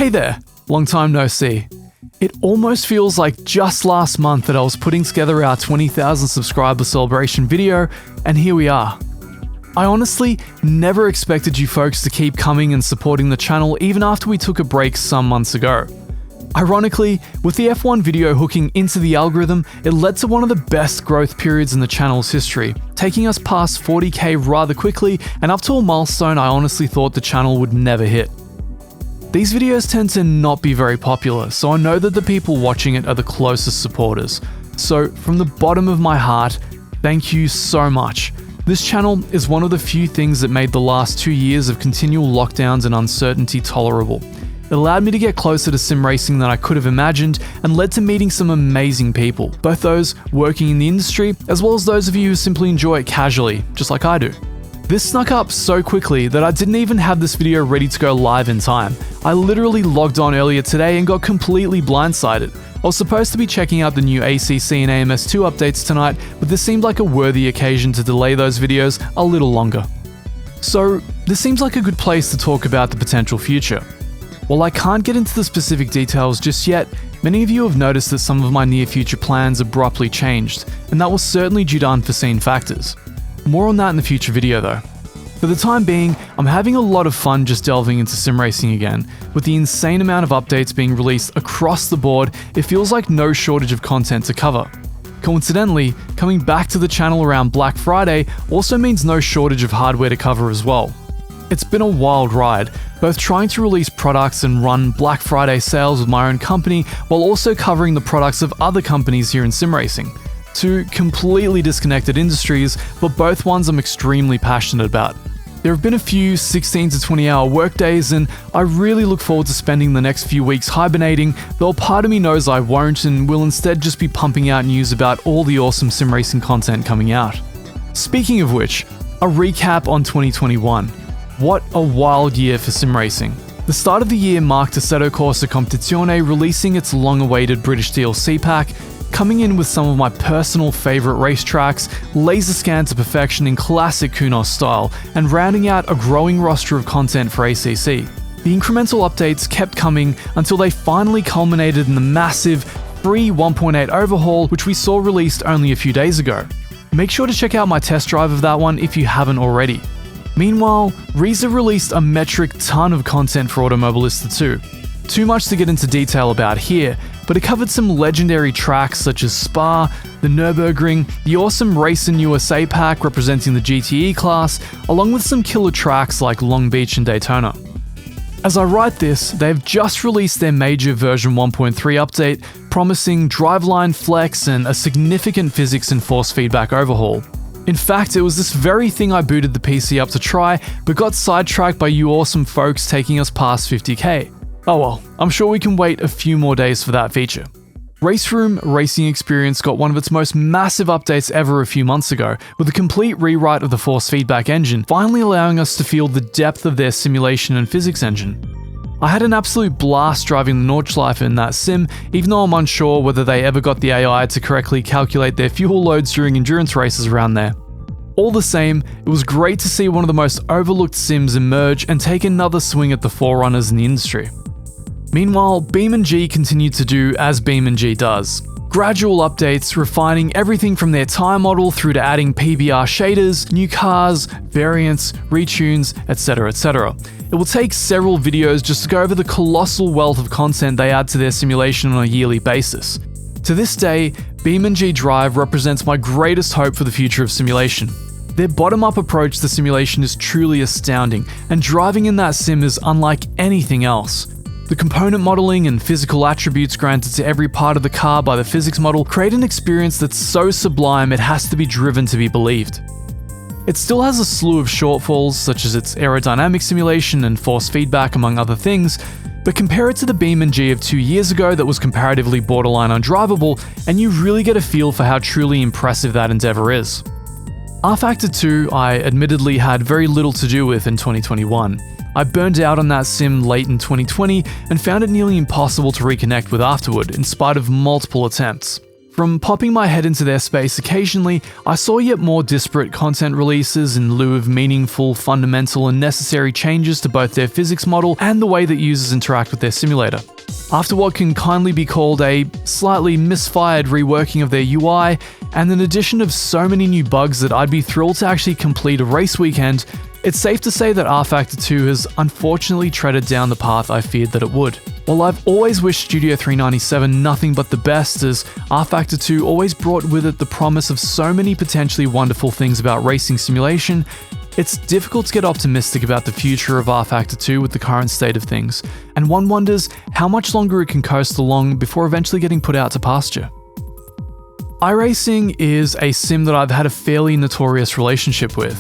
Hey there, long time no see. It almost feels like just last month that I was putting together our 20,000 subscriber celebration video, and here we are. I honestly never expected you folks to keep coming and supporting the channel even after we took a break some months ago. Ironically, with the F1 video hooking into the algorithm, it led to one of the best growth periods in the channel's history, taking us past 40k rather quickly and up to a milestone I honestly thought the channel would never hit. These videos tend to not be very popular, so I know that the people watching it are the closest supporters. So from the bottom of my heart, thank you so much. This channel is one of the few things that made the last 2 years of continual lockdowns and uncertainty tolerable. It allowed me to get closer to sim racing than I could have imagined and led to meeting some amazing people, both those working in the industry as well as those of you who simply enjoy it casually, just like I do. This snuck up so quickly that I didn't even have this video ready to go live in time. I literally logged on earlier today and got completely blindsided. I was supposed to be checking out the new ACC and AMS2 updates tonight, but this seemed like a worthy occasion to delay those videos a little longer. So this seems like a good place to talk about the potential future. While I can't get into the specific details just yet, many of you have noticed that some of my near future plans abruptly changed, and that was certainly due to unforeseen factors. More on that in the future video though. For the time being, I'm having a lot of fun just delving into sim racing again. With the insane amount of updates being released across the board, it feels like no shortage of content to cover. Coincidentally, coming back to the channel around Black Friday also means no shortage of hardware to cover as well. It's been a wild ride, both trying to release products and run Black Friday sales with my own company while also covering the products of other companies here in sim racing. Two completely disconnected industries, but both ones I'm extremely passionate about. There have been a few 16 to 20 hour work days, and I really look forward to spending the next few weeks hibernating, though a part of me knows I won't and will instead just be pumping out news about all the awesome sim racing content coming out. Speaking of which, a recap on 2021. What a wild year for sim racing. The start of the year marked Assetto Corsa Competizione releasing its long-awaited British DLC pack, coming in with some of my personal favourite racetracks, laser scanned to perfection in classic Kunos style, and rounding out a growing roster of content for ACC. The incremental updates kept coming until they finally culminated in the massive, free 1.8 overhaul which we saw released only a few days ago. Make sure to check out my test drive of that one if you haven't already. Meanwhile, Reza released a metric ton of content for Automobilista 2. Too much to get into detail about here, but it covered some legendary tracks such as Spa, the Nürburgring, the awesome Racing USA pack representing the GTE class, along with some killer tracks like Long Beach and Daytona. As I write this, they've just released their major version 1.3 update, promising driveline flex and a significant physics and force feedback overhaul. In fact, it was this very thing I booted the PC up to try, but got sidetracked by you awesome folks taking us past 50k. Oh well, I'm sure we can wait a few more days for that feature. RaceRoom Racing Experience got one of its most massive updates ever a few months ago, with a complete rewrite of the force feedback engine, finally allowing us to feel the depth of their simulation and physics engine. I had an absolute blast driving the Nordschleife in that sim, even though I'm unsure whether they ever got the AI to correctly calculate their fuel loads during endurance races around there. All the same, it was great to see one of the most overlooked sims emerge and take another swing at the forerunners in the industry. Meanwhile, BeamNG continued to do as BeamNG does. Gradual updates, refining everything from their tire model through to adding PBR shaders, new cars, variants, retunes, etc, etc. It will take several videos just to go over the colossal wealth of content they add to their simulation on a yearly basis. To this day, BeamNG.drive represents my greatest hope for the future of simulation. Their bottom-up approach to simulation is truly astounding, and driving in that sim is unlike anything else. The component modeling and physical attributes granted to every part of the car by the physics model create an experience that's so sublime it has to be driven to be believed. It still has a slew of shortfalls, such as its aerodynamic simulation and force feedback among other things, but compare it to the BeamNG of 2 years ago that was comparatively borderline undrivable, and you really get a feel for how truly impressive that endeavour is. rFactor 2 I admittedly had very little to do with in 2021. I burned out on that sim late in 2020 and found it nearly impossible to reconnect with afterward in spite of multiple attempts. From popping my head into their space occasionally, I saw yet more disparate content releases in lieu of meaningful, fundamental, and necessary changes to both their physics model and the way that users interact with their simulator. After what can kindly be called a slightly misfired reworking of their UI, and an addition of so many new bugs that I'd be thrilled to actually complete a race weekend, it's safe to say that rFactor 2 has unfortunately treaded down the path I feared that it would. While I've always wished Studio 397 nothing but the best, as rFactor 2 always brought with it the promise of so many potentially wonderful things about racing simulation, it's difficult to get optimistic about the future of rFactor 2 with the current state of things, and one wonders how much longer it can coast along before eventually getting put out to pasture. iRacing is a sim that I've had a fairly notorious relationship with.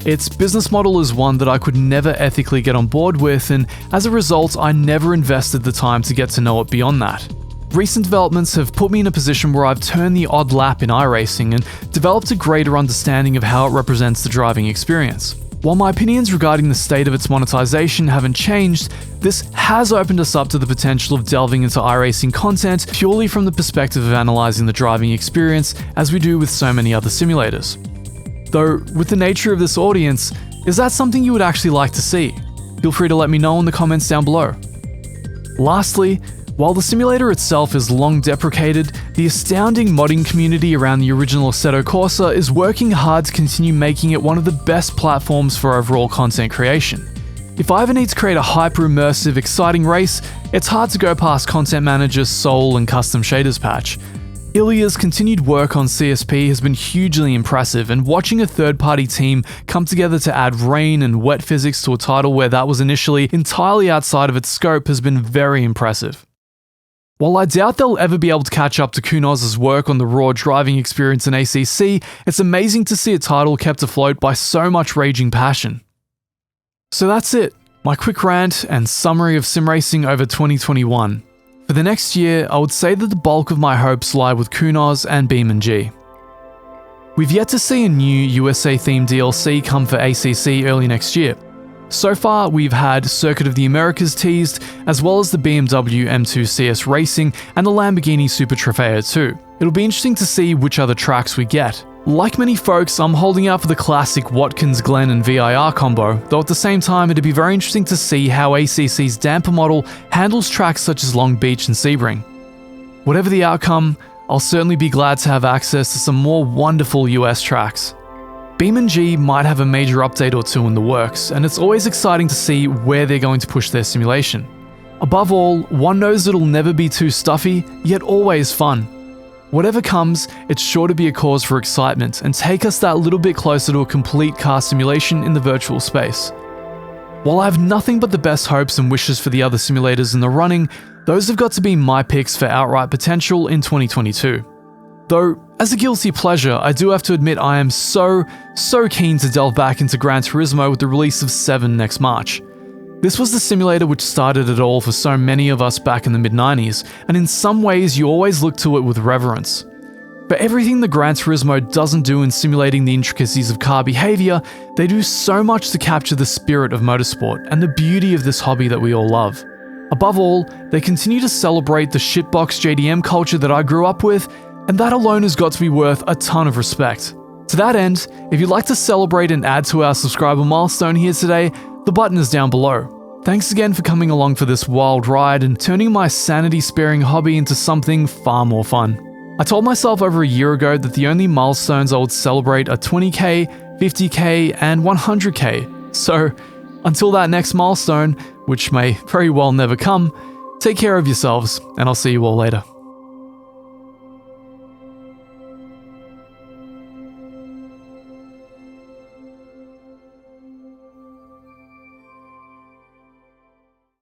Its business model is one that I could never ethically get on board with, and as a result, I never invested the time to get to know it beyond that. Recent developments have put me in a position where I've turned the odd lap in iRacing and developed a greater understanding of how it represents the driving experience. While my opinions regarding the state of its monetization haven't changed, this has opened us up to the potential of delving into iRacing content purely from the perspective of analyzing the driving experience, as we do with so many other simulators. Though, with the nature of this audience, is that something you would actually like to see? Feel free to let me know in the comments down below. Lastly, while the simulator itself is long deprecated, the astounding modding community around the original Assetto Corsa is working hard to continue making it one of the best platforms for overall content creation. If I ever need to create a hyper-immersive, exciting race, it's hard to go past Content Manager's Soul and Custom Shaders patch. Ilya's continued work on CSP has been hugely impressive, and watching a third-party team come together to add rain and wet physics to a title where that was initially entirely outside of its scope has been very impressive. While I doubt they'll ever be able to catch up to Kunoz's work on the raw driving experience in ACC, it's amazing to see a title kept afloat by so much raging passion. So that's it, my quick rant and summary of sim racing over 2021. For the next year, I would say that the bulk of my hopes lie with Kunoz and BeamNG. We've yet to see a new USA-themed DLC come for ACC early next year. So far, we've had Circuit of the Americas teased, as well as the BMW M2 CS Racing and the Lamborghini Super Trofeo 2. It'll be interesting to see which other tracks we get. Like many folks, I'm holding out for the classic Watkins Glen and VIR combo, though at the same time it'd be very interesting to see how ACC's damper model handles tracks such as Long Beach and Sebring. Whatever the outcome, I'll certainly be glad to have access to some more wonderful US tracks. BeamNG might have a major update or two in the works, and it's always exciting to see where they're going to push their simulation. Above all, one knows it'll never be too stuffy, yet always fun. Whatever comes, it's sure to be a cause for excitement and take us that little bit closer to a complete car simulation in the virtual space. While I have nothing but the best hopes and wishes for the other simulators in the running, those have got to be my picks for outright potential in 2022. Though, as a guilty pleasure, I do have to admit I am so keen to delve back into Gran Turismo with the release of 7 next March. This was the simulator which started it all for so many of us back in the mid-90s, and in some ways you always look to it with reverence. For everything the Gran Turismo doesn't do in simulating the intricacies of car behaviour, they do so much to capture the spirit of motorsport and the beauty of this hobby that we all love. Above all, they continue to celebrate the shitbox JDM culture that I grew up with, and that alone has got to be worth a ton of respect. To that end, if you'd like to celebrate and add to our subscriber milestone here today, the button is down below. Thanks again for coming along for this wild ride and turning my sanity-sparing hobby into something far more fun. I told myself over a year ago that the only milestones I would celebrate are 20k, 50k, and 100k. So, until that next milestone, which may very well never come, take care of yourselves, and I'll see you all later.